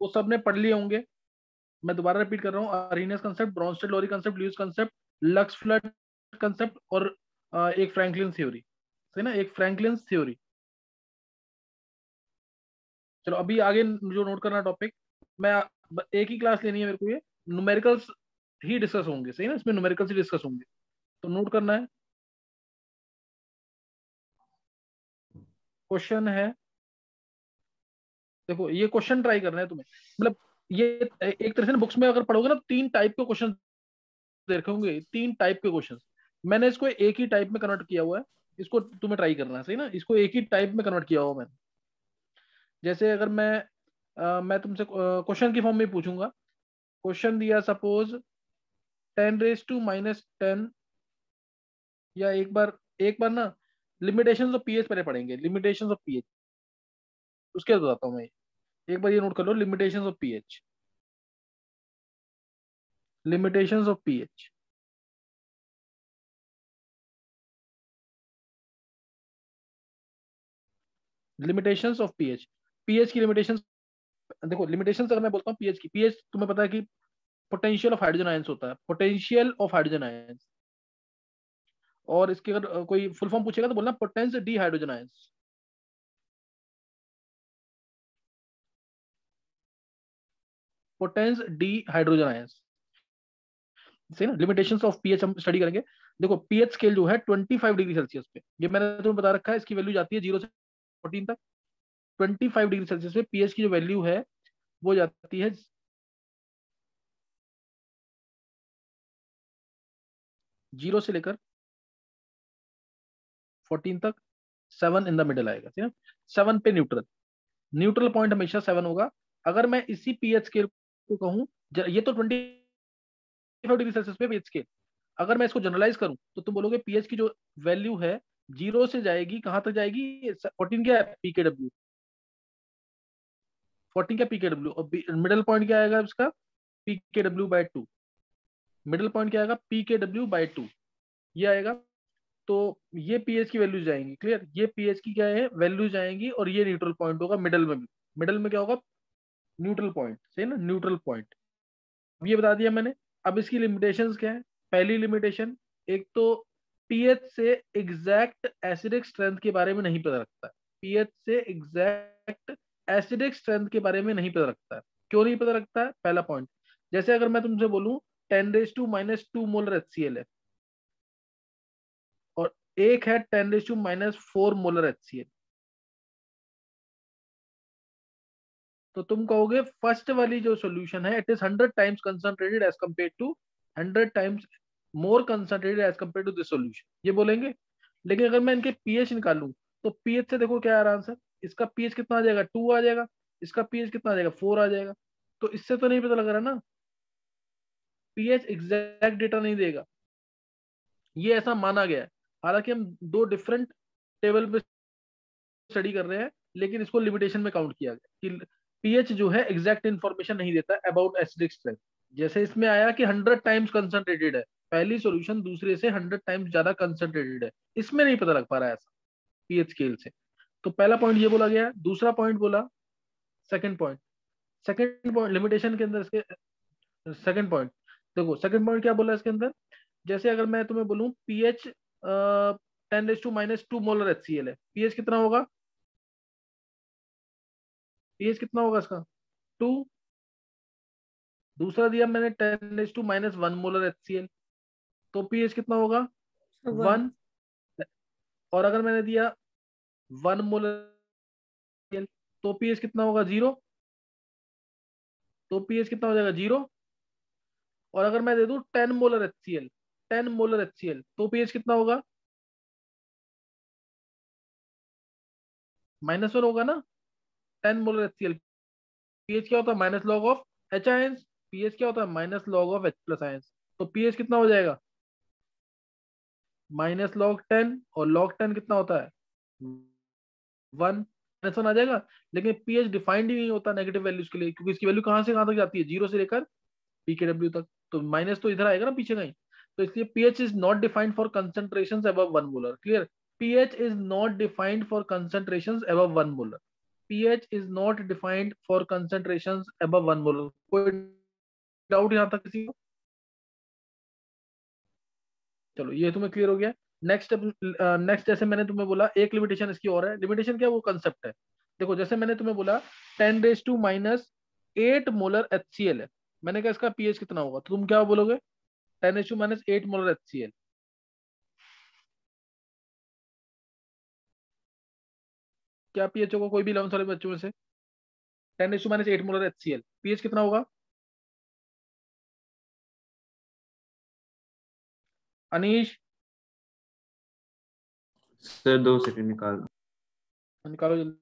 वो सबने पढ़ लिए होंगे। मैं दोबारा रिपीट कर रहा हूँ, Arrhenius concept, Bronsted Lowry concept, Lewis concept, Lux Flood concept और एक फ्रैंकलिन थ्योरी, सही ना, एक फ्रैंकलिन थ्योरी। चलो अभी आगे जो नोट करना टॉपिक, मैं एक ही क्लास लेनी है मेरे को, ये न्यूमेरिकल्स ही डिस्कस होंगे, सही ना, इसमें न्यूमेरिकल्स ही डिस्कस होंगे, तो नोट करना है। क्वेश्चन है, देखो ये क्वेश्चन ट्राई करना है तुम्हें, मतलब ये एक तरह से ना बुक्स में अगर पढ़ोगे ना, तीन टाइप के क्वेश्चन देखे होंगे, तीन टाइप के क्वेश्चन। मैंने इसको एक ही टाइप में कन्वर्ट किया हुआ है, इसको तुम्हें ट्राई करना है, सही ना, इसको एक ही टाइप में कन्वर्ट किया हुआ मैंने। जैसे अगर मैं तुमसे क्वेश्चन की फॉर्म में पूछूंगा, क्वेश्चन दिया सपोज 10⁻⁻10, या एक बार ना लिमिटेशंस ऑफ पीएच पहले पढ़ेंगे, लिमिटेशंस ऑफ पीएच, उसके बाद बताता हूँ मैं। एक बार ये नोट कर लो, limitations of pH, limitations of pH. Limitations of pH, pH की लिमिटेशंस। देखो लिमिटेशंस अगर मैं बोलता हूँ पीएच की, पीएच तुम्हें पता है कि पोटेंशियल ऑफ हाइड्रोजन आयंस होता है, पोटेंशियल ऑफ हाइड्रोजन आयंस। और इसकी अगर कोई फुल फॉर्म पूछेगा तो बोलना potence D hydrogen ions, potence D hydrogen ions, सही ना। लिमिटेशंस ऑफ पीएच हम स्टडी करेंगे। देखो पीएच स्केल जो है 25 डिग्री सेल्सियस पे, ये मैंने तुम्हें बता रखा है, इसकी वैल्यू जाती है 0 से 14 तक। 25 डिग्री सेल्सियस पे पीएच की जो वैल्यू है वो जाती है 0 से लेकर 14 तक, 7 इन द मिडल आएगा, ठीक है। 7 पे न्यूट्रल, न्यूट्रल पॉइंट हमेशा 7 होगा। अगर मैं इसी पीएच स्केल को कहूं, ये तो 25 डिग्री सेल्सियस पे पीएच स्केल, अगर मैं इसको जनरलाइज करूं तो तुम बोलोगे पीएच की जो वैल्यू है 0 से जाएगी, कहां तक जाएगी, 14 क्या है, पीकेडब्ल्यू, 14 क्या पीकेडब्ल्यू, और मिडल पॉइंट क्या आएगा इसका, पीकेडब्ल्यू/2, मिडिल पॉइंट क्या आएगा, पीकेडब्ल्यू/2, ये आएगा। तो ये पीएच की वैल्यू जाएंगी, क्लियर, ये पीएच की क्या है वैल्यू जाएंगी, और ये न्यूट्रल पॉइंट होगा मिडल में भी। मिडल में क्या होगा, न्यूट्रल पॉइंट, सही ना, न्यूट्रल पॉइंट। अब ये बता दिया मैंने। अब इसकी लिमिटेशंस क्या है, पहली लिमिटेशन, एक तो पीएच से एग्जैक्ट एसिडिक स्ट्रेंथ के बारे में नहीं पता लगता है, पीएच से एग्जैक्ट एसिडिक स्ट्रेंथ के बारे में नहीं पता लगता है। क्यों नहीं पता लगता है, पहला पॉइंट, जैसे अगर मैं तुमसे बोलूं 10⁻² मोलर HCl है, और एक है 10⁻⁴ मोलर HCl, तो तुम कहोगे फर्स्ट वाली जो सॉल्यूशन है it is 100 times concentrated as compare to, 100 times more concentrated as compare to this solution, ये बोलेंगे। लेकिन अगर मैं इनके पीएच निकालूं, तो पीएच से देखो क्या आ रहा है आंसर, इसका पीएच कितना आ जाएगा, 2 आ जाएगा, इसका पीएच कितना आ जाएगा, 4 आ जाएगा। तो इससे तो नहीं पता लग रहा ना, पीएच एग्जैक्ट डेटा नहीं देगा, ये ऐसा माना गया है। हालांकि हम दो डिफरेंट टेबल पे स्टडी कर रहे हैं, लेकिन इसको लिमिटेशन में काउंट किया गया कि पीएच जो है एग्जैक्ट इंफॉर्मेशन नहीं देता अबाउट एसिडिक स्ट्रेंथ। जैसे इसमें आया कि 100 टाइम्स कंसंट्रेटेड है, पहली सॉल्यूशन दूसरे से 100 टाइम्स ज्यादा कंसंट्रेटेड है, इसमें नहीं पता लग पा रहा है ऐसा पीएच स्केल से। तो पहला पॉइंट ये बोला गया, दूसरा पॉइंट बोला, सेकंड पॉइंट लिमिटेशन के अंदर इसके, सेकंड पॉइंट, देखो सेकंड पॉइंट क्या बोला इसके अंदर, जैसे अगर मैं तुम्हें बोलूं पीएच 10⁻² मोलर HCl है, पीएच कितना होगा, पीएच कितना होगा इसका, 2। दूसरा दिया मैंने 10⁻⁻1 मोलर HCl, तो पीएच कितना होगा, वन। 1। और अगर मैंने दिया 1 मोलर HCl, तो पीएच कितना होगा, 0, तो पीएच कितना हो जाएगा, 0। और अगर मैं दे दूं 10 मोलर HCl, 10 मोलर HCl, तो पीएच कितना होगा, -1 होगा ना, 10 मोलर HCl, पीएच क्या होता है, minus log of H ions, pH क्या होता है, minus log of H+ ions, तो पीएच कितना हो जाएगा, -log 10, और log 10 कितना होता है, 1, -1 आ जाएगा। लेकिन पीएच डिफाइंड ही नहीं होता नेगेटिव वैल्यूज के लिए, क्योंकि इसकी वैल्यू कहां से कहां तक जाती है, 0 से लेकर पीकेडब्ल्यू तक, तो माइनस तो इधर आएगा ना पीछे कहीं। तो इसलिए pH is not defined for concentrations above 1 molar, clear, pH is not defined for concentrations above 1 molar, pH is not defined for concentrations above 1 molar. कोई डाउट यहाँ तक किसी को? चलो ये तुम्हें क्लियर हो गया। नेक्स्ट नेक्स्ट जैसे मैंने तुम्हें बोला एक लिमिटेशन इसकी और है। लिमिटेशन क्या है? वो कंसेप्ट है। देखो जैसे मैंने तुम्हें बोला 10⁻⁻8 मोलर HCl है, मैंने कहा इसका पीएच कितना होगा, तो तुम क्या बोलोगे? 10⁻⁸ मोलर HCl। क्या पीएच होगा कोई भी 11th वाले बच्चों में से? 10⁻⁸ मोलर HCl, पीएच कितना होगा? अनीश सर 2 सेकंड निकाल दो। निकालो जल्दी।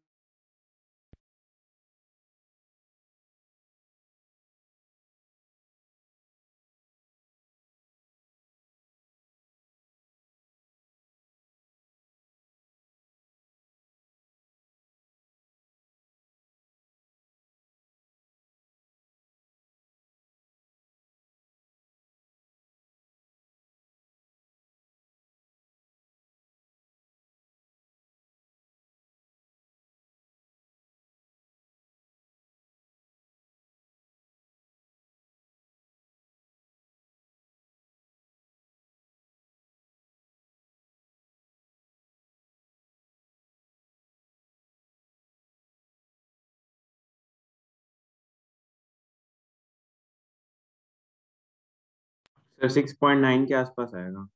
सर 6.9 के आसपास आएगा।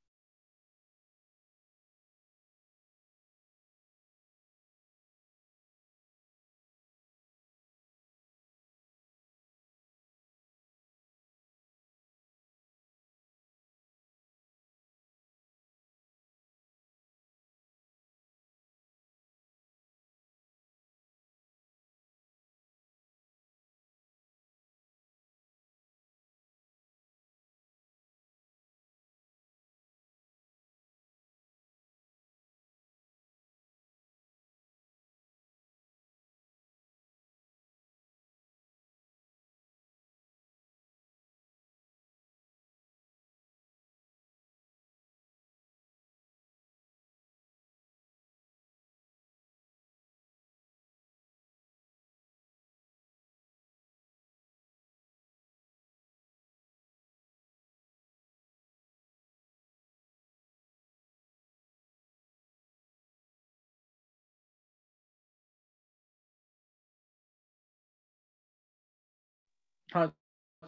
हाँ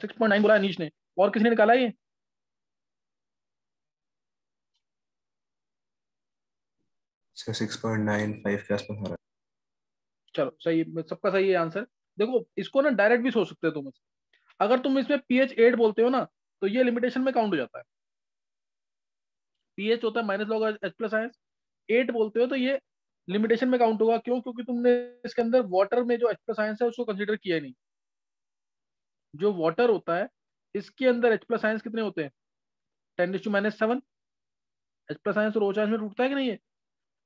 6.9 बोला अनीश ने, और किसी ने निकाला ये? सर 6.95 के आसपास आ रहा चलो सही, सबका सही है आंसर। देखो इसको ना डायरेक्ट भी सोच सकते हो तुम। अगर तुम इसमें pH 8 बोलते हो ना, तो ये लिमिटेशन में काउंट हो जाता है। pH होता है -log H+, 8 बोलते हो तो ये लिमिटेशन में काउंट होगा। क्यों? क्योंकि तुमने इसके अंदर वाटर में जो H+ है उसको कंसीडर किया ही नहीं। जो वाटर होता है इसके अंदर H+ कितने होते हैं? 10⁻⁷। H+ और OH में टूटता है कि नहीं है?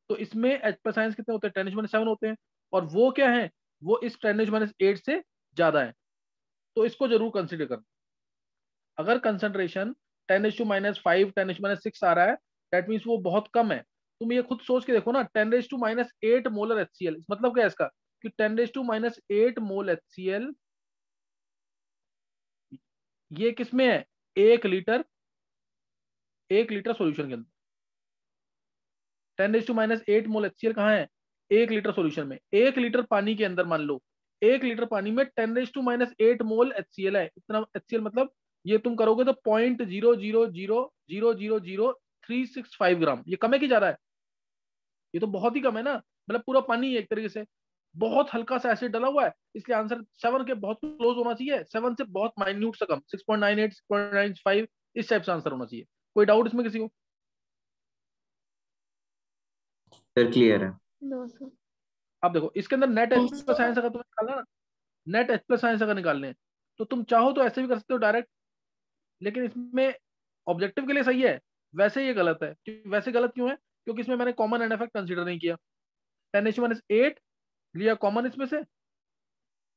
तो इसमें H+ कितने होते हैं? 10⁻⁷ होते हैं। और वो क्या है? वो इस 10⁻8 से ज्यादा है। तो इसको जरूर कंसिडर करना। अगर कंसंट्रेशन 10⁻⁵ 10⁻6 आ रहा है, दैट मीन्स वो बहुत कम है। तुम ये खुद सोच के देखो ना, 10⁻8 मोलर HCl, मतलब क्या है इसका? कि 10⁻8 मोल HCl ये किसमें है? 1 लीटर, 1 लीटर सॉल्यूशन के अंदर 10⁻8 मोल HCl कहाँ है? 1 लीटर सॉल्यूशन में। 1 लीटर पानी के अंदर मान लो, 1 लीटर पानी में 10⁻8 मोल HCl है। इतना HCl मतलब ये तुम करोगे तो 0.00000365 ग्राम। ये कम है कि ज्यादा है? ये तो बहुत ही कम है ना। मतलब पूरा पानी है एक तरीके से। बहुत हल्का सा एसिड डला हुआ है, इसलिए आंसर 7 के बहुत क्लोज होना चाहिए। 7 से बहुत माइन्यूट से कम, 6.98 6.95 इस टाइप से आंसर होना चाहिए। कोई डाउट इसमें किसी को? सर क्लियर है। No sir. अब देखो इसके अंदर नेट H+ अगर तुम्हें निकालना ना, नेट H+ अगर निकालने हैं, तो तुम चाहो तो ऐसे भी कर सकते हो डायरेक्ट। लेकिन इसमें ऑब्जेक्टिव के लिए सही है, वैसे ये गलत है। वैसे गलत क्यों है? क्योंकि इसमें मैंने कॉमन एंड इफेक्ट कंसीडर नहीं किया। 10⁻8 लिया कॉमन इसमें से,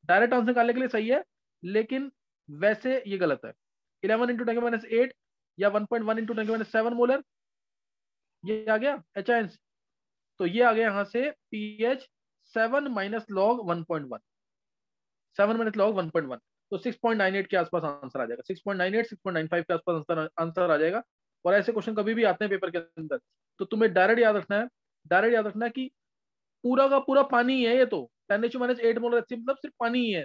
डायरेक्ट आंसर निकालने के लिए सही है, लेकिन वैसे ये गलत है। 11 × 10⁻8 या 1.1 × 10⁻7 मोलर, ये आ गया HINs। तो ये आ गया यहाँ से pH 7 minus log 1.1, 7 minus log 1.1, तो 6.98 के आसपास आंसर आ जाएगा, 6.98 6.95 के आसपास आंसर आ जाएगा। और ऐसे क्वेश्चन कभी भी आते हैं पेपर के अंदर, तो तुम्हें डायरेक्ट याद रखना है, डायरेक्ट याद रखना है कि पूरा का पूरा पानी ही है ये, तो 10⁻⁸ मोलर HCl मतलब सिर्फ पानी ही है।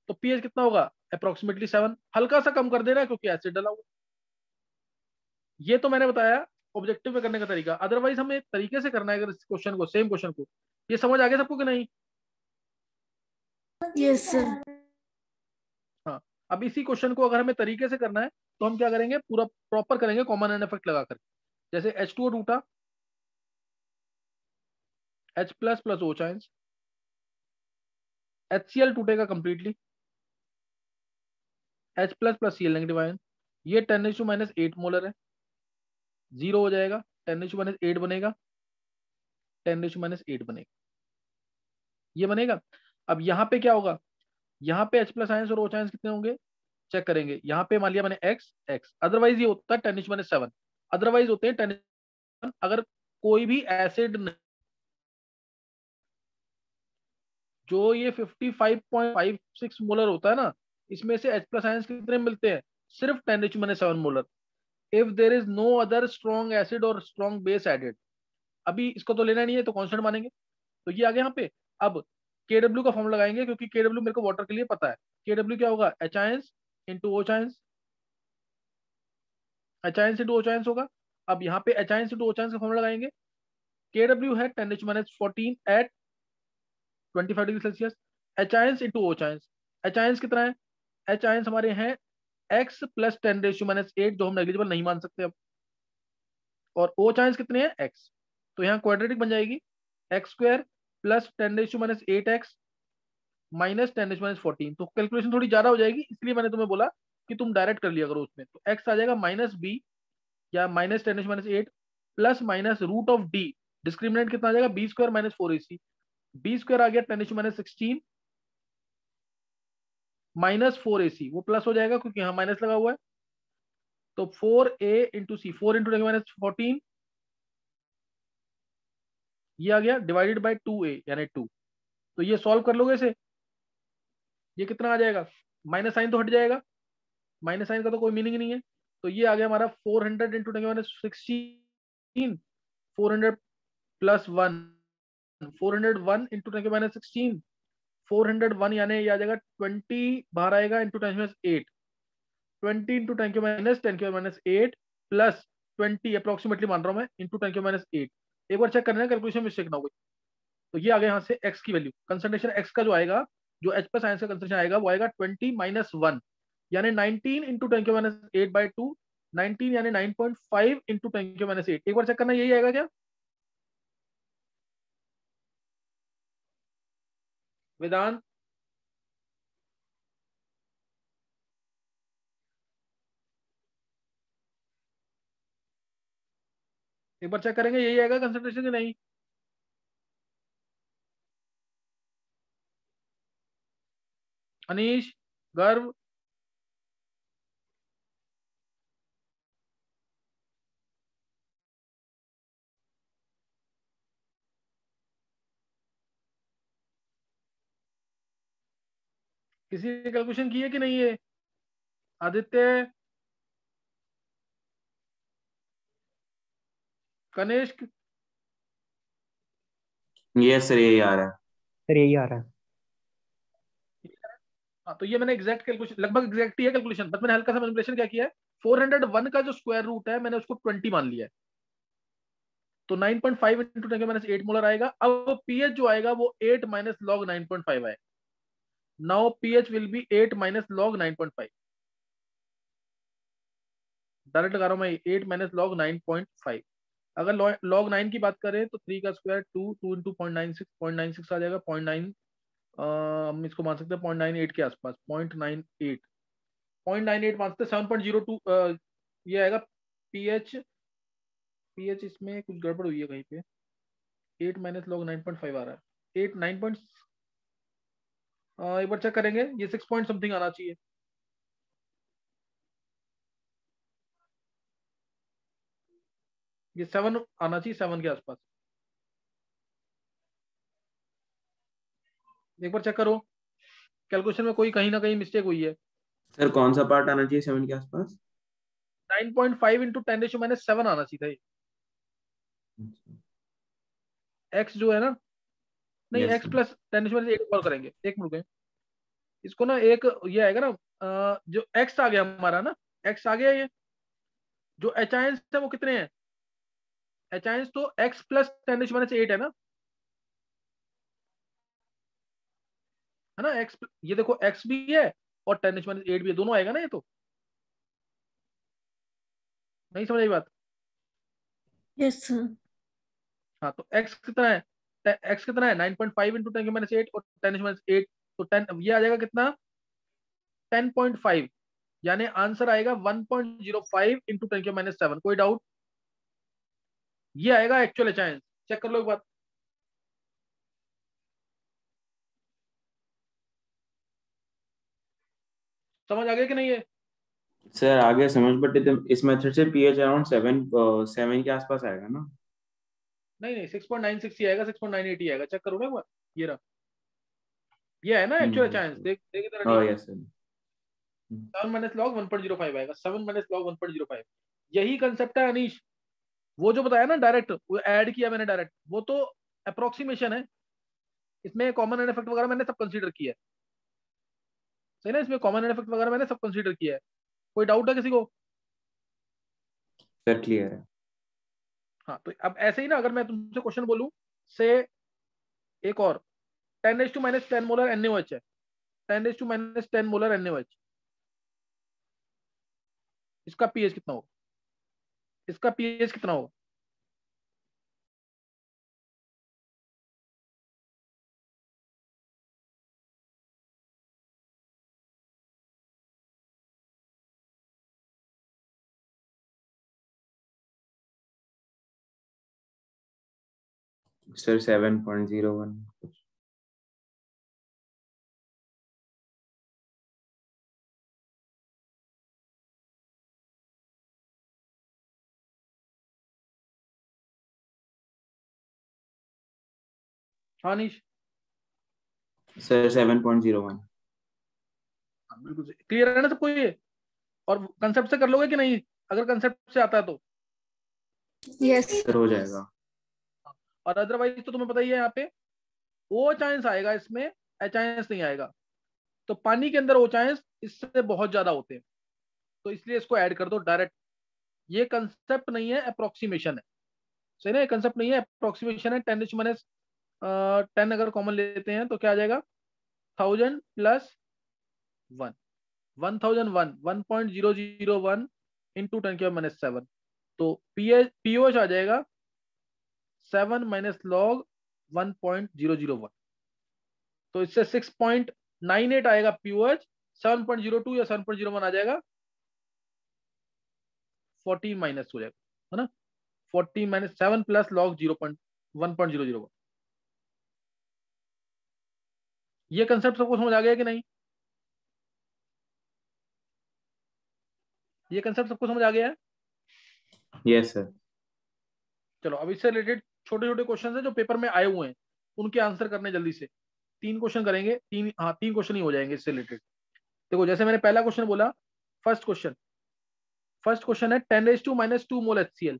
तो पीएच कितना होगा, अप्रोक्सीमेटली 7, हल्का सा कम कर देना है क्योंकि एसिड डला हुआ। ये तो मैंने बताया ऑब्जेक्टिव में करने का तरीका, अदरवाइज हमें तरीके से करना है अगर इस क्वेश्चन को, सेम क्वेश्चन को। ये समझ आ गया सबको कि नहीं? Yes sir. हाँ, अब इसी क्वेश्चन को अगर हमें तरीके से करना है तो हम क्या करेंगे, पूरा प्रॉपर करेंगे कॉमन एंड इफेक्ट लगा कर। जैसे H2O टूटा, H plus plus O चाइंस, HCl टूटेगा completely, H plus plus Cl negative ion, ये 10⁻⁸ मोलर है, जीरो हो जाएगा, 10⁻⁸ बनेगा, 10⁻⁸ बनेगा, ये बनेगा। अब यहाँ पे क्या होगा, यहाँ पे H प्लस आयंस और O चाइंस कितने होंगे, चेक करेंगे। यहाँ पे मान लिया मैंने x x, अदरवाइज ये होता है 10⁻⁷, अदरवाइज होते हैं 10, अगर कोई भी एसिड जो ये 55.56 मोलर होता है ना, इसमें से H प्लस आयंस कितने मिलते हैं, सिर्फ 10⁻⁷ मोलर। If there is no other strong acid और स्ट्रॉन्ग बेस एडेड, अभी इसको तो लेना नहीं है तो कांस्टेंट मानेंगे, तो ये आ गया यहाँ पे। अब KW का फॉर्म लगाएंगे क्योंकि KW मेरे को वाटर के लिए पता है। KW क्या होगा, H आयंस इंटू O चाइंस, H आयंस इंटू O चाइंस होगा। अब यहाँ पे H आयंस इंटू O चाइंस का फॉर्म लगाएंगे, KW है 10⁻14 at 25 degree Celsius, H ions into O चाइंस, H आयंस कितना है, H आयंस हमारे हैं x प्लस 10⁻⁸, जो हम नेग्लिजिबल नहीं मान सकते अब, और O चाइंस कितने हैं x, तो यहाँ क्वाड्रेटिक बन जाएगी, x² प्लस 10⁻⁸x माइनस 10⁻14, तो कैलकुलेशन थोड़ी ज्यादा हो जाएगी, इसलिए मैंने तुम्हें बोला कि तुम डायरेक्ट कर लिया करो उसमें। तो x आ जाएगा -b या minus 10⁻⁸ plus minus root of d, discriminant कितना आ जाएगा, b² माइनस 4ac, b² आ गया 10⁻16 माइनस 4ac, वो प्लस हो जाएगा क्योंकि यहाँ माइनस लगा हुआ है, तो 4a इंटू सी, 4 इंटू 10⁻14, ये आ गया डिवाइडेड बाई 2a यानी 2। तो ये सॉल्व कर लोगे इसे, ये कितना आ जाएगा, माइनस साइन तो हट जाएगा, माइनस साइन का तो कोई मीनिंग नहीं है, तो ये आ गया हमारा 400 इंटू 10⁻16, 400 प्लस 1, 401 इंटू 10⁻16, 401 यानी ये आ जाएगा 20 बाहर आएगा इंटू 10⁻8, 20 इंटू 10⁻8 प्लस 20 अप्रोक्सीमेटली मान रहा हूँ मैं, इंटू 10⁻8। एक बार चेक करना है कैलकुलेशन मिस्टेक ना हो गई। तो ये आ गया यहाँ से x की वैल्यू, कंसंट्रेशन x का जो आएगा, जो H प्लस आयंस का कंसंट्रेशन आएगा वो आएगा 20 माइनस 1 यानी 19 इंटू 10⁻8/2, 19 यानी 9.5 इंटू 10⁻8। एक बार चेक करना यही आएगा क्या वेदांत? एक बार चेक करेंगे यही आएगा कंसंट्रेशन कि नहीं? अनीश, गर्व, किसी ने कैलकुलेशन की है कि नहीं है? आदित्य, कनिष्क, यस सर, यही आ रहा है। सर यही आ रहा है। हाँ, तो ये मैंने एग्जैक्ट कैलकुलेशन, लगभग एग्जैक्ट ही है कैलकुलेशन, बस मैंने हल्का सा मैनिपुलेशन क्या किया है, 401 का जो स्क्वायर रूट है मैंने उसको 20 मान लिया है, तो 9.5 इंटू 10⁻8 मोलर आएगा। अब पीएच जो आएगा वो 8 माइनस लॉग 9.5 आएगा। Now pH will be 8 minus log 9.5, direct लगा रहा हूं मैं, 8 माइनस लॉग 9.5। अगर लॉग 9 की बात करें तो 3 का स्क्वायर 2, 2 इंटू 0.96 आ जाएगा, 0.9, हम इसको मान सकते हैं 0.98 के आसपास, 0.98, 0.98 मान सकते हैं, 7.02 ये आएगा पीएच। पीएच इसमें कुछ गड़बड़ हुई है कहीं पे, 8 माइनस लॉग 9.5 आ रहा है, 8 9 पॉइंट, एक बार चेक करेंगे, ये 6 पॉइंट समथिंग आना चाहिए, ये 7 आना चाहिए, 7 के आसपास। एक बार चेक करो, कैलकुलेशन में कोई कहीं ना कहीं मिस्टेक हुई है। सर कौन सा पार्ट आना चाहिए 7 के आसपास? 9.5 इंटू 10⁻7 आना चाहिए था। एक्स जो है ना, नहीं yes x sir. Plus 10⁻8 call करेंगे, एक मिनट रुके। इसको ना एक ये आएगा ना, जो एक्स आ गया हमारा ना, एक्स आ गया ये, जो एचाइंस है वो कितने हैं? एचाइंस तो एक्स प्लस 10⁻8 है ना, है ना एक्स, ये देखो एक्स भी है और 10⁻8 भी है, दोनों आएगा ना ये तो। नहीं समझ आई बात? Yes sir. हाँ तो एक्स कितना है? एक्स कितना है? 9.5 इंटू 10⁻8 और 10⁻8, तो 10 ये आ जाएगा कितना? 10.5, यानी आंसर आएगा 1.05 इंटू 10⁻7। कोई डाउट? ये आएगा एक्चुअल चांस, चेक कर लो एक बार। समझ आ गया कि नहीं है? सर आगे समझ, बट इस मेथड से पीएच अराउंड 7 के आसपास आएगा ना? नहीं नहीं, 6.96 ही आएगा, 6.98 ही आएगा, चेक करो ना एक बार। ये रहा, ये है ना एक्चुअल यस चांस, सर। देख देख इधर हाँ नीचे। Yes sir. 7 - log 1.05 आएगा, 7 - log 1.05। यही कंसेप्ट है अनीश, वो जो बताया ना डायरेक्ट, वो ऐड किया मैंने डायरेक्ट, वो तो अप्रोक्सीमेशन है। इसमें कॉमन एंड इफेक्ट वगैरह मैंने सब कंसीडर किया है, सही ना, इसमें कॉमन एंड इफेक्ट वगैरह मैंने सब कंसीडर किया है। कोई डाउट है किसी को? सर क्लियर है। हाँ तो अब ऐसे ही ना, अगर मैं तुमसे क्वेश्चन बोलूं से, एक और 10⁻10 मोलर NaOH है, 10⁻10 मोलर NaOH, इसका पीएच कितना होगा? इसका पीएच कितना होगा? सर 7.01 कुछ। हाँ नीश, सर 7.01। हाँ, बिल्कुल क्लियर है ना सबको ये? और कंसेप्ट से कर लोगे कि नहीं, अगर कंसेप्ट से आता है तो? यस। सर हो जाएगा। और अदरवाइज तो तुम्हें पता ही है, यहाँ पे ओ चांस आएगा इसमें, एचांस नहीं आएगा। तो पानी के अंदर ओ चांस इससे बहुत ज्यादा होते हैं, तो इसलिए इसको ऐड कर दो डायरेक्ट। ये कंसेप्ट नहीं है, अप्रोक्सीमेशन है, सही ना, ये कंसेप्ट नहीं है, अप्रोक्सीमेशन है। 10⁻10 अगर कॉमन लेते हैं तो क्या आ जाएगा? 1000+1, 1001, 1.001 इंटू 10⁻7। तो पीओएच आ जाएगा 7 - log 1.001। तो इससे 6.98 आएगा पीओएच, 7.02 या 7.01 आ जाएगा, 14 माइनस हो जाएगा, है ना, 14 - 7 प्लस लॉग 1.001। ये कंसेप्ट सबको समझ आ गया कि नहीं? ये कंसेप्ट सबको समझ आ गया है? Yes sir. चलो अब इससे रिलेटेड छोटे छोटे क्वेश्चन है जो पेपर में आए हुए हैं, उनके आंसर करने जल्दी से। 3 क्वेश्चन करेंगे, तीन, हाँ 3 क्वेश्चन ही हो जाएंगे इससे रिलेटेड। देखो जैसे मैंने पहला क्वेश्चन बोला, फर्स्ट क्वेश्चन है 10⁻² मोल HCl,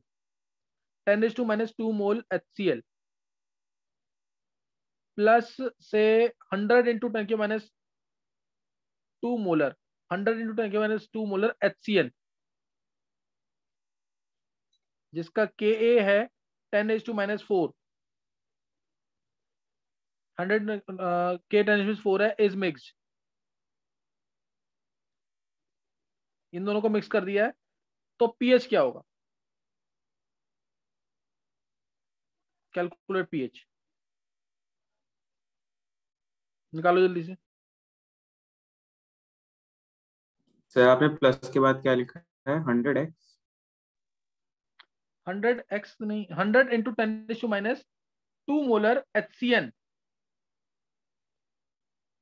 10⁻² मोल HCl प्लस से 100 × 10⁻² मोलर, 100 × 10⁻² मोलर HCl, जिसका Ka है 10⁻⁴, 100 K 10⁻⁴ है, इज मिक्स्ड। इन दोनों को मिक्स कर दिया है, तो पीएच क्या होगा? कैलकुलेट पीएच, निकालो जल्दी से। सर आपने प्लस के बाद क्या लिखा है? 100x। 100x नहीं, 100 × 10⁻² molar HCN,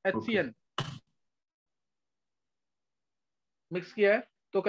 okay. HCN mix किया है, तो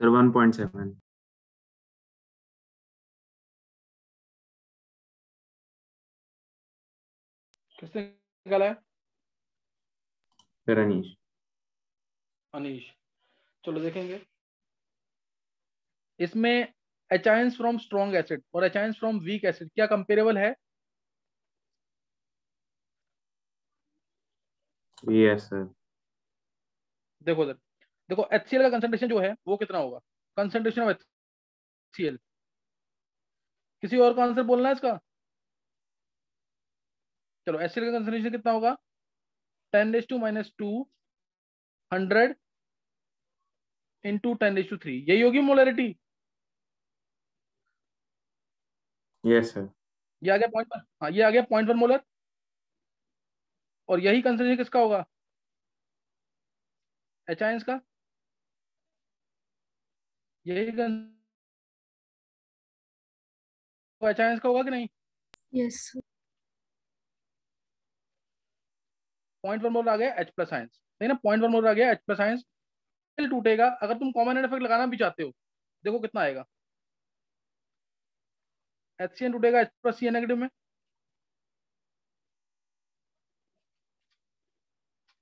सर 1.7। किसने निकाला है? सर अनीश। अनीश। चलो देखेंगे इसमें एचाइंस फ्रॉम स्ट्रॉन्ग एसिड और एचाइंस फ्रॉम वीक एसिड क्या कंपेरेबल है? Yes sir. देखो सर, देखो HCl का कंसंट्रेशन जो है वो कितना होगा, कंसंट्रेशन ऑफ HCl। किसी और का आंसर बोलना है इसका? चलो HCl का कंसंट्रेशन कितना होगा? 10⁻², 100 इंटू 10⁻3, यही होगी मोलरिटी। Yes sir. ये आ गया 0.1, हाँ ये आ गया 0.1 मोलर। और यही कंसंट्रेशन किसका होगा? एचाइंस का। यही एचाइंस का होगा कि नहीं? Yes, sir. 0.1 मोलर आ गया H प्लस आयंस, नहीं ना, 0.1 मोलर आ गया H प्लस आयंस। टूटेगा, अगर तुम कॉमन एंड इफेक्ट लगाना भी चाहते हो, देखो कितना आएगा। HCN टूटेगा H प्लस Cn नेगेटिव में,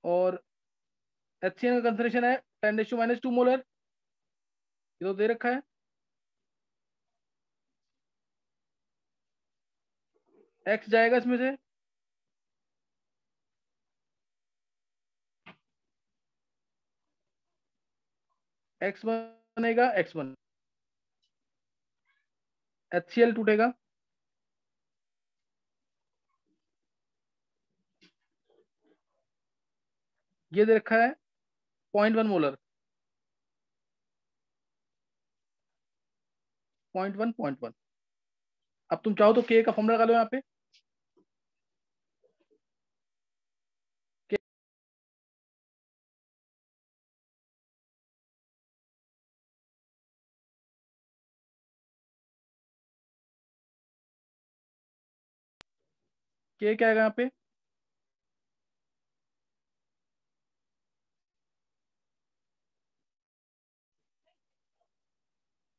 और HCN का कंसंट्रेशन है 10⁻² मोलर, ये तो दे रखा है। X जाएगा इसमें से, X बनेगा X1, HCl टूटेगा, ये दे रखा है 0.1 मोलर, 0.1 अब तुम चाहो तो K का फॉर्मूला लगा लो यहाँ पे। K क्या आएगा यहाँ पे?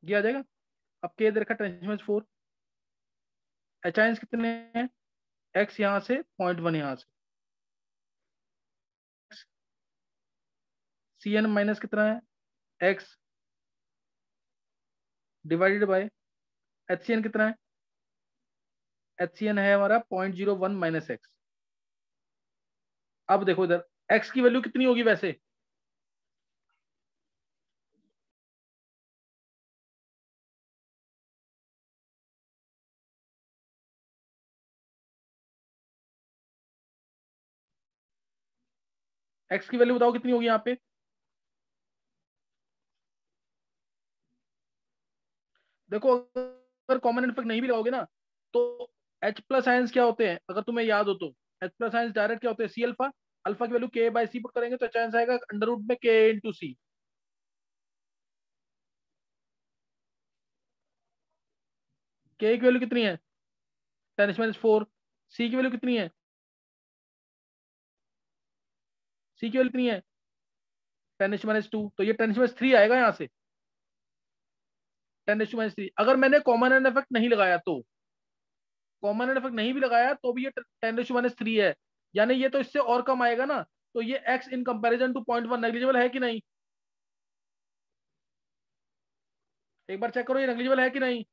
ये आ जाएगा। अब K दे रखा है 10⁻4, एचाइंस कितने हैं? X यहाँ से, 0.1 यहाँ से, Cn माइनस कितना है? X डिवाइडेड बाय HCN कितना है? HCN है हमारा 0.01 माइनस X। अब देखो इधर X की वैल्यू कितनी होगी वैसे? X की वैल्यू बताओ कितनी होगी यहाँ पे? देखो अगर कॉमन इफेक्ट नहीं भी लगाओगे ना, तो H प्लस आयंस क्या होते हैं अगर तुम्हें याद हो तो? H प्लस आयंस डायरेक्ट क्या होते हैं? C alpha. अल्फा की वैल्यू K/C पुट करेंगे तो चांस आएगा अंडर रूट में K इंटू C। K की वैल्यू कितनी है? 10⁻4। C की वैल्यू कितनी है? C की वैल्यू कितनी है? 10⁻2। तो ये 10⁻3 आएगा यहाँ से, 10⁻3। अगर मैंने कॉमन एंड इफेक्ट नहीं लगाया तो, कॉमन एंड इफेक्ट नहीं भी लगाया तो भी ये 10⁻3 है, यानी ये तो इससे और कम आएगा ना। तो ये X in comparison to 0.1 negligible है कि नहीं? एक बार चेक करो ये नेग्लिजिबल है कि नहीं।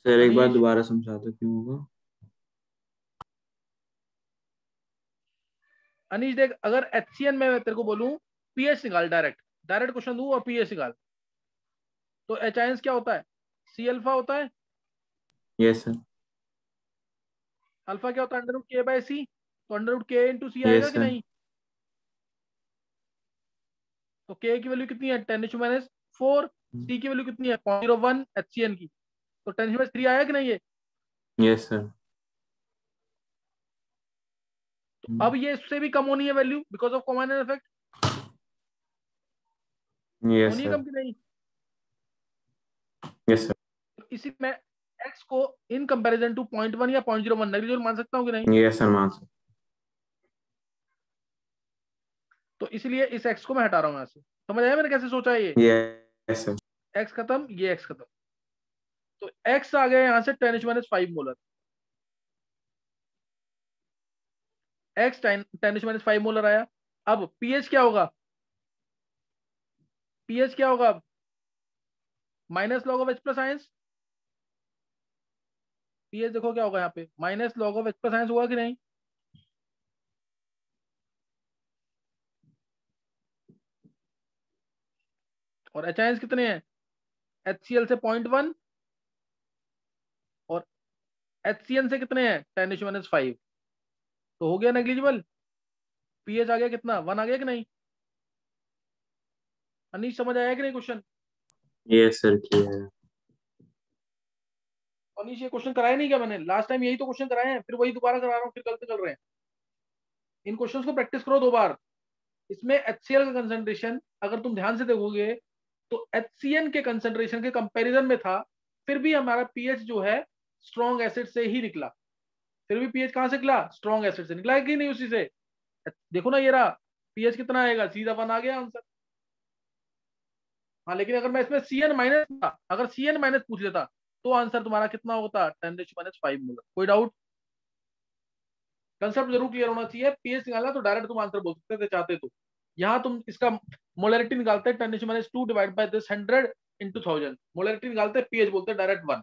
सर एक बार अनीश, दोबारा समझा दो क्यों होगा। अनीश देख, अगर HCN में मैं तेरे को बोलूं पीएच निकाल, डायरेक्ट डायरेक्ट क्वेश्चन दूं और पीएच निकाल, तो एचाइंस क्या होता है? C अल्फा होता है। Yes sir. अल्फा क्या होता है? अंडर रूट K/C, तो under root K into C आएगा यस कि सर। नहीं? तो K की वैल्यू कितनी है? 10⁻4। C की वैल्यू कितनी है? 0.01 HCN की, तो 10⁻3 आया कि नहीं ये? Yes sir. तो अब ये इससे भी कम होनी है value because of common effect, yes होनी है सर। कम कि नहीं? Yes sir. तो इसी में X को इन कंपैरिजन टू 0.1 या 0.01 नेग्लिजिबल मान सकता हूँ कि नहीं? यस सर मान सर। तो इसलिए इस x को मैं हटा रहा हूं यहां से। समझ आया मैंने कैसे सोचा है ये? Yes sir. x खत्म, ये x खत्म, तो x आ गया यहां से 10⁻5 मोलर। x 10⁻5 मोलर आया। अब pH क्या होगा? pH क्या होगा? Minus log of H plus ions. pH देखो क्या होगा यहाँ पे, minus log of H plus ions हुआ कि नहीं? और H आयंस कितने हैं? HCl से 0.1 और HCN से कितने हैं? 10⁻5। तो हो गया नेग्लिजिबल। pH आ गया कितना? 1 आ गया कि नहीं? अनीश समझ आया कि नहीं question? Yes sir clear. Anish ये क्वेश्चन कराया नहीं क्या मैंने? लास्ट टाइम यही तो क्वेश्चन कराए हैं, फिर वही दोबारा करा रहा हूँ, फिर गलत कर रहे हैं। इन क्वेश्चंस को प्रैक्टिस करो 2 बार। इसमें HCl का कंसंट्रेशन अगर तुम ध्यान से देखोगे तो HCN के कंसंट्रेशन के कंपैरिजन में था, फिर भी हमारा pH जो है स्ट्रॉन्ग एसिड से ही निकला। फिर भी pH कहां से निकला? स्ट्रॉन्ग एसिड से निकला है कि नहीं? उसी से देखो ना, ये रहा pH कितना आएगा, सीधा 1 आ गया आंसर। हाँ, लेकिन अगर मैं इसमें CN माइनस था, अगर CN माइनस पूछ लेता तो आंसर तुम्हारा कितना होता? 10⁻5 मोलर। कोई डाउट? कंसेप्ट जरूर क्लियर होना चाहिए। pH निकालना तो डायरेक्ट तुम आंसर बोल सकते थे चाहते तो। यहाँ तुम इसका मोलरिटी निकालते हैं 10⁻2 divide by this 100 into 1000, molarity निकालते हैं, pH बोलते हैं डायरेक्ट 1।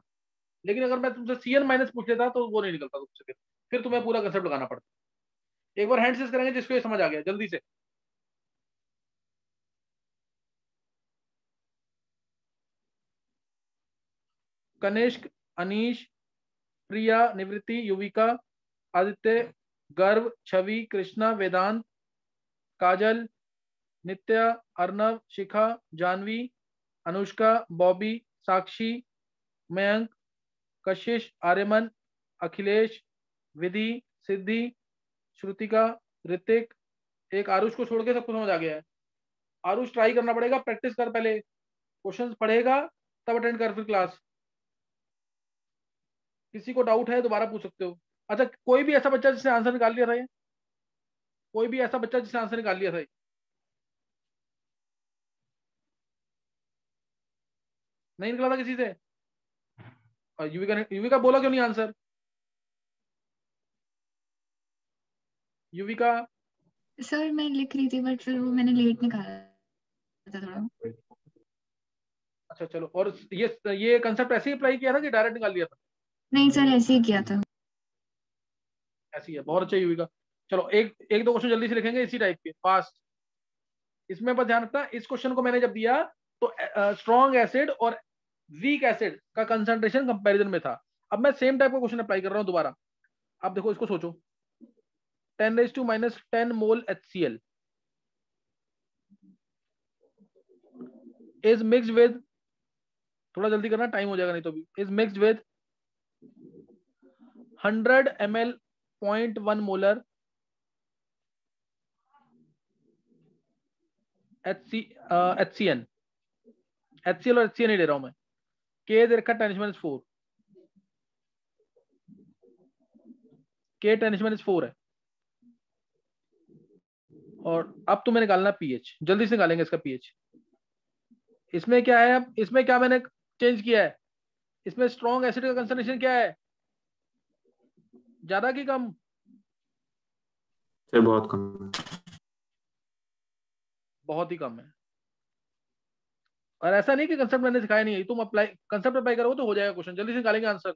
लेकिन अगर मैं तुमसे CN माइनस पूछ लेता तो वो नहीं निकलता तुमसे, फिर तुम्हें पूरा कंसेप्ट लगाना पड़ता। एक बार हैंड सीज करेंगे जिसको ये समझ आ गया जल्दी से। कनिष्क, अनीश, प्रिया, निवृत्ति, युविका, आदित्य, गर्व, छवि, कृष्णा, वेदांत, काजल, नित्या, अर्नव, शिखा, जानवी, अनुष्का, बॉबी, साक्षी, मयंक, कशिश, आर्यमन, अखिलेश, विधि, सिद्धि, श्रुतिका, ऋतिक। एक आरुष को छोड़ के सबको समझ आ गया है। आरुष ट्राई करना पड़ेगा, प्रैक्टिस कर, पहले क्वेश्चंस पढ़ेगा तब अटेंड कर फिर क्लास। किसी को डाउट है दोबारा पूछ सकते हो। अच्छा, कोई भी ऐसा बच्चा जिसने आंसर निकाल लिया था ये? कोई भी ऐसा बच्चा जिसने आंसर निकाल लिया था ये? नहीं निकला था किसी से? और युविका बोला क्यों नहीं आंसर? युविका, सर मैं लिख रही थी बट फिर वो मैंने लेट निकाला था थोड़ा। अच्छा चलो। और ये कंसेप्ट ऐसे ही अप्लाई किया था कि डायरेक्ट निकाल लिया था? नहीं सर ऐसे ही किया था। ऐसी है, बहुत अच्छा युविका। चलो एक एक दो क्वेश्चन जल्दी से लिखेंगे इसी टाइप के फास्ट। इसमें बस ध्यान रखना, इस क्वेश्चन को मैंने जब दिया तो स्ट्रॉन्ग एसिड और वीक एसिड का कंसंट्रेशन कंपैरिजन में था। अब मैं सेम टाइप का क्वेश्चन अप्लाई कर रहा हूं दोबारा। अब देखो इसको सोचो, 10⁻10 मोल HCl इज मिक्स्ड विद, थोड़ा जल्दी करना टाइम हो जाएगा नहीं तो भी, is mixed with 100 ml 0.1 molar HCN। HCl और HCN ही ले रहा हूं मैं। K दे रखा 10⁻4, K 10⁻4 है। और अब तुम्हें निकालना pH, जल्दी से निकालेंगे इसका pH। इसमें क्या है, अब इसमें क्या मैंने चेंज किया है? इसमें स्ट्रॉन्ग एसिड का कंसंट्रेशन क्या है, ज्यादा कि कम? सर बहुत कम। बहुत ही कम है। और ऐसा नहीं कि कंसेप्ट मैंने सिखाया नहीं है, तुम अप्लाई कंसेप्ट अप्लाई करोगे तो हो जाएगा क्वेश्चन, जल्दी से निकालेंगे आंसर।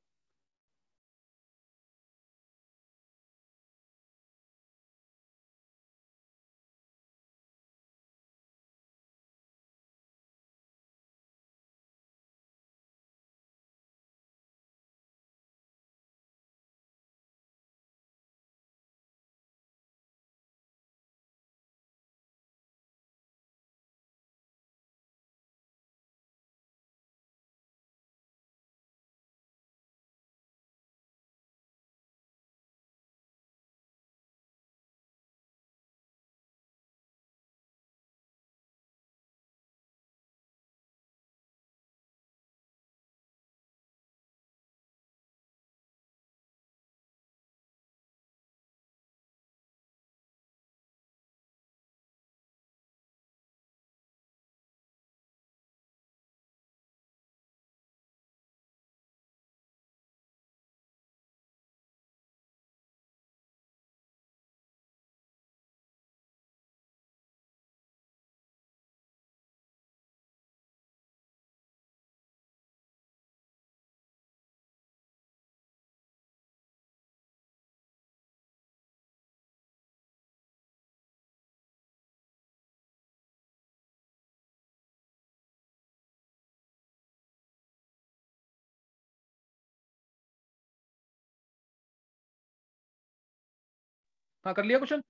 हाँ कर लिया क्वेश्चन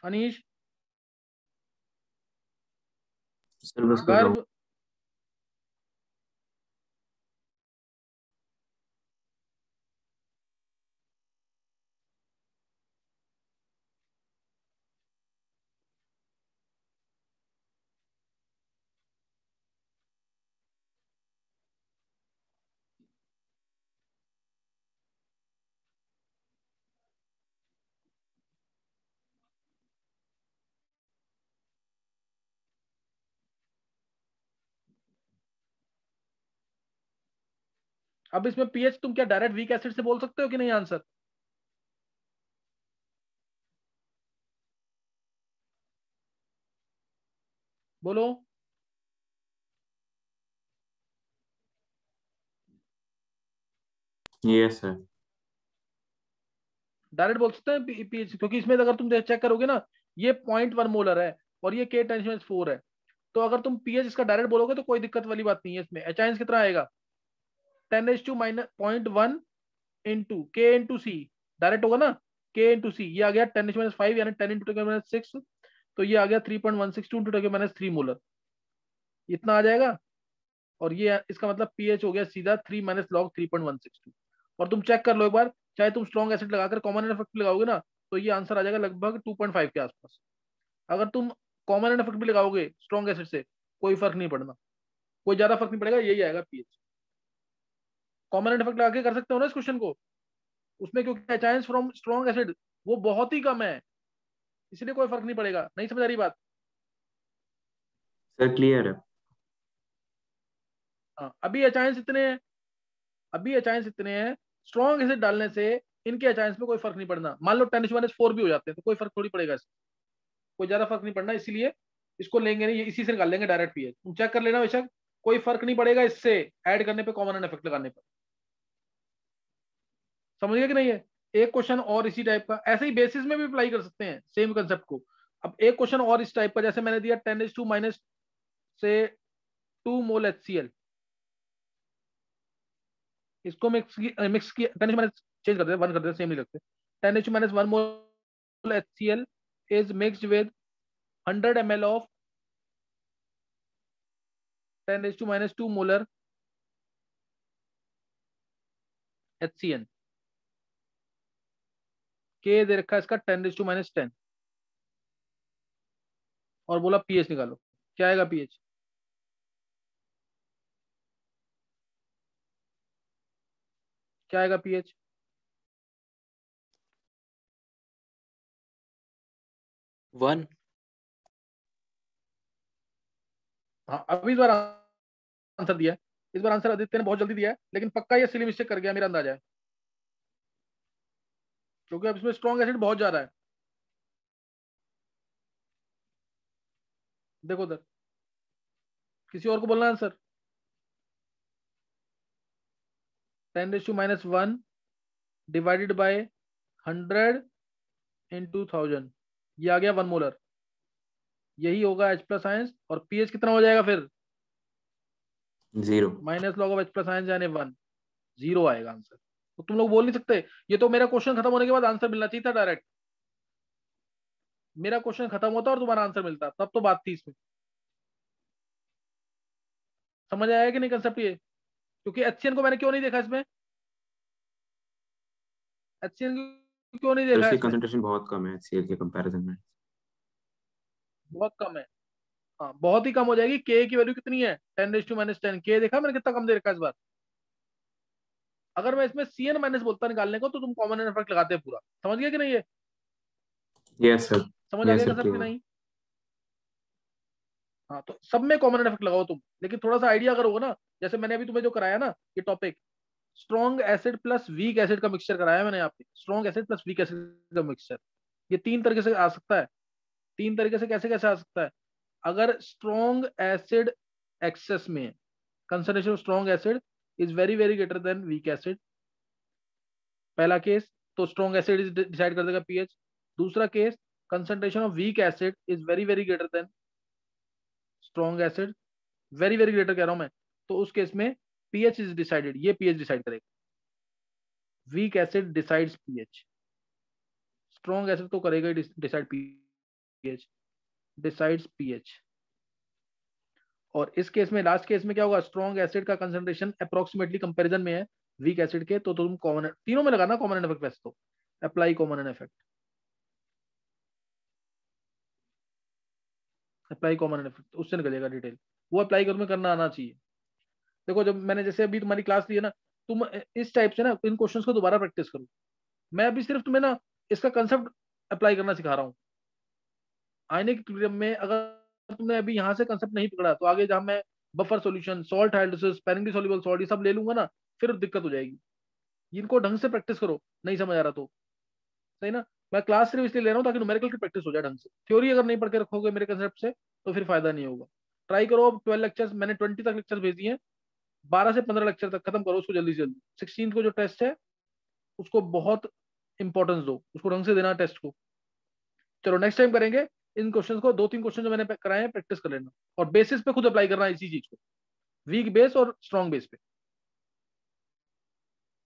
अनीश? सर बस कर रहा हूँ। गर्भ, अब इसमें पीएच तुम क्या डायरेक्ट वीक एसिड से बोल सकते हो कि नहीं आंसर? बोलो। Yes sir. डायरेक्ट बोल सकते हैं पीएच, क्योंकि इसमें अगर तुम चेक करोगे ना, ये 0.1 मोलर है और ये के 10⁻⁴ है। तो अगर तुम पीएच इसका डायरेक्ट बोलोगे तो कोई दिक्कत वाली बात नहीं है। इसमें एच कितना आएगा? 10⁻⁻0.1 इंटू के इंटू सी, डायरेक्ट होगा ना, के इंटू सी, ये आ गया 10⁻⁵ यानी 10 इंटू 10⁻⁶, तो ये आ गया 3.162 इंटू 10⁻³ मोलर, इतना आ जाएगा। और ये इसका मतलब पीएच हो गया सीधा 3 माइनस लॉग 3.162। और तुम चेक कर लो एक बार, चाहे तुम स्ट्रॉन्ग एसिड लगाकर कॉमन एंड इफेक्ट लगाओगे ना, तो ये आंसर आ जाएगा लगभग 2.5 के आसपास। अगर तुम कॉमन एंड इफेक्ट भी लगाओगे स्ट्रॉन्ग एसिड से, कोई फर्क नहीं पड़ना, कोई ज्यादा फर्क नहीं पड़ेगा, यही आएगा पीएच। कॉमन एंड इफेक्ट लगा के कर सकते हो ना इस क्वेश्चन को, उसमें क्योंकि एचाइंस फ्रॉम स्ट्रॉन्ग एसिड वो बहुत ही कम है, इसलिए कोई फर्क नहीं पड़ेगा। नहीं समझ आ रही बात? सर क्लियर है। हाँ, अभी एचाइंस इतने हैं, अभी एचाइंस इतने हैं, स्ट्रॉन्ग एसिड डालने से इनके एचाइंस में कोई फर्क नहीं पड़ना। मान लो 10⁻⁴ भी हो जाते हैं तो कोई फर्क थोड़ी पड़ेगा इससे, कोई ज्यादा फर्क नहीं पड़ना, इसीलिए इसको लेंगे नहीं, इसी से निकाल लेंगे डायरेक्ट पीएच। तुम चेक कर लेना बेशक, कोई फर्क नहीं पड़ेगा इससे ऐड करने पे, कॉमन एंड इफेक्ट लगाने पर। समझ गए कि नहीं है? एक क्वेश्चन और इसी टाइप का, ऐसे ही बेसिस में भी अप्लाई कर सकते हैं सेम कंसेप्ट को। अब एक क्वेश्चन और इस टाइप का, जैसे मैंने दिया 10⁻⁻, से 2 मोल HCl, इसको मिक्स किया 10 चेंज कर देते, 1 कर देते, सेम नहीं लगते। 10⁻⁻1 मोल HCl is mixed with 100 ml of 10⁻² molar HCN। के दे रखा है इसका 10⁻10, और बोला पीएच निकालो, क्या आएगा पीएच? क्या आएगा पीएच? वन। हाँ, अभी इस बार आंसर दिया है, इस बार आंसर आदित्य ने बहुत जल्दी दिया है, लेकिन पक्का ये सिली मिस्टेक कर गया, मेरा अंदाजा है, क्योंकि अब इसमें स्ट्रॉन्ग एसिड बहुत ज्यादा है। देखो उधर, किसी और को बोलना आंसर। 10⁻⁻1 डिवाइडेड बाय 100 इंटू 1000, ये आ गया 1 मोलर, यही होगा H+, और पीएच कितना हो जाएगा फिर? 0। माइनस लॉग ऑफ H+, यानी 1, 0 आएगा आंसर। तो तुम लोग बोल नहीं सकते, ये तो मेरा क्वेश्चन खत्म होने के बाद आंसर मिलना चाहिए था डायरेक्ट, मेरा क्वेश्चन खत्म होता और तुम्हारा आंसर मिलता, तब तो बात थी इसमें। समझ आया कि नहीं कंसेप्ट ये? क्योंकि HCN को मैंने क्यों नहीं देखा इसमें, HCN को क्यों नहीं सर देखा उसकी इसमें? कंसंट्रेशन बहुत कम है HCl के कंपैरिजन में। बहुत कम है, हाँ बहुत ही कम हो जाएगी। के की वैल्यू कितनी है? 10⁻10। के देखा मैंने कितना कम दे रखा है इस बार। अगर मैं इसमें CN- बोलता निकालने को, तो तुम कॉमन इफेक्ट लगाते पूरा। समझ गया कि नहीं ये? Yes sir. समझ आ यस गया सर कंसेप्ट कि क्लियर। नहीं? हाँ, तो सब में कॉमन इफेक्ट लगाओ तुम, लेकिन थोड़ा सा आइडिया अगर होगा ना, जैसे मैंने अभी तुम्हें जो कराया ना ये topic, strong acid plus weak acid का मिक्सचर कराया मैंने यहाँ पे, strong acid plus weak acid का मिक्सचर, ये 3 तरीके से आ सकता है। 3 तरीके से कैसे कैसे आ सकता है? अगर स्ट्रॉन्ग एसिड एक्सेस में, concentration of strong acid is very very greater than weak acid, पहला केस, तो स्ट्रॉन्ग एसिड डिसाइड कर देगा पीएच। दूसरा case, concentration of weak acid is very very greater than strong acid, very very greater कह रहा हूं मैं, तो उस केस में पीएच इज डिसाइडेड, ये पीएच डिसाइड करेगा। Weak acid decides pH, strong acid तो करेगा ही डिसाइड पीएच, डिसाइड्स पीएच। और इस केस में, लास्ट केस में क्या होगा, स्ट्रॉन्ग एसिड का कंसंट्रेशन अप्रोक्सीमेटली कंपैरिजन में है वीक एसिड के, तो तुम कॉमन, तीनों में लगाना कॉमन इफेक्ट वैसे तो, apply common effect, apply common effect, उससे निकलेगा डिटेल, वो अप्लाई करने करना आना चाहिए। देखो जब मैंने जैसे अभी तुम्हारी क्लास ली है ना, तुम इस टाइप से ना इन क्वेश्चंस को दोबारा प्रैक्टिस करो। मैं अभी सिर्फ तुम्हें ना इसका कंसेप्ट अप्लाई करना सिखा रहा हूँ। आईने की ट्यूटोरियल में अगर तुमने अभी यहाँ से कंसेप्ट नहीं पकड़ा तो आगे जहाँ मैं buffer solution, salt hidrosis, sparingly soluble salt, ये सब ले लूंगा ना, फिर दिक्कत हो जाएगी। इनको ढंग से प्रैक्टिस करो, नहीं समझ आ रहा तो, सही ना। मैं क्लास सिर्फ इसलिए ले रहा हूँ ताकि न्यूमेरिकल की प्रैक्टिस हो जाए ढंग से। थ्योरी अगर नहीं पढ़ के रखोगे मेरे कंसेप्ट से तो फिर फायदा नहीं होगा। ट्राई करो, 12 लेक्चर्स मैंने 20 तक लेक्चर भेज दिए हैं, 12 से 15 लेक्चर तक खत्म करो उसको जल्दी से जल्दी। 16 को जो टेस्ट है उसको बहुत इंपॉर्टेंस दो, उसको ढंग से देना टेस्ट को। चलो नेक्स्ट टाइम करेंगे इन क्वेश्चंस को, 2-3 क्वेश्चन जो मैंने कराए हैं प्रैक्टिस कर लेना, और बेसिस पे खुद अप्लाई करना इसी चीज को, वीक बेस और स्ट्रॉन्ग बेस पे।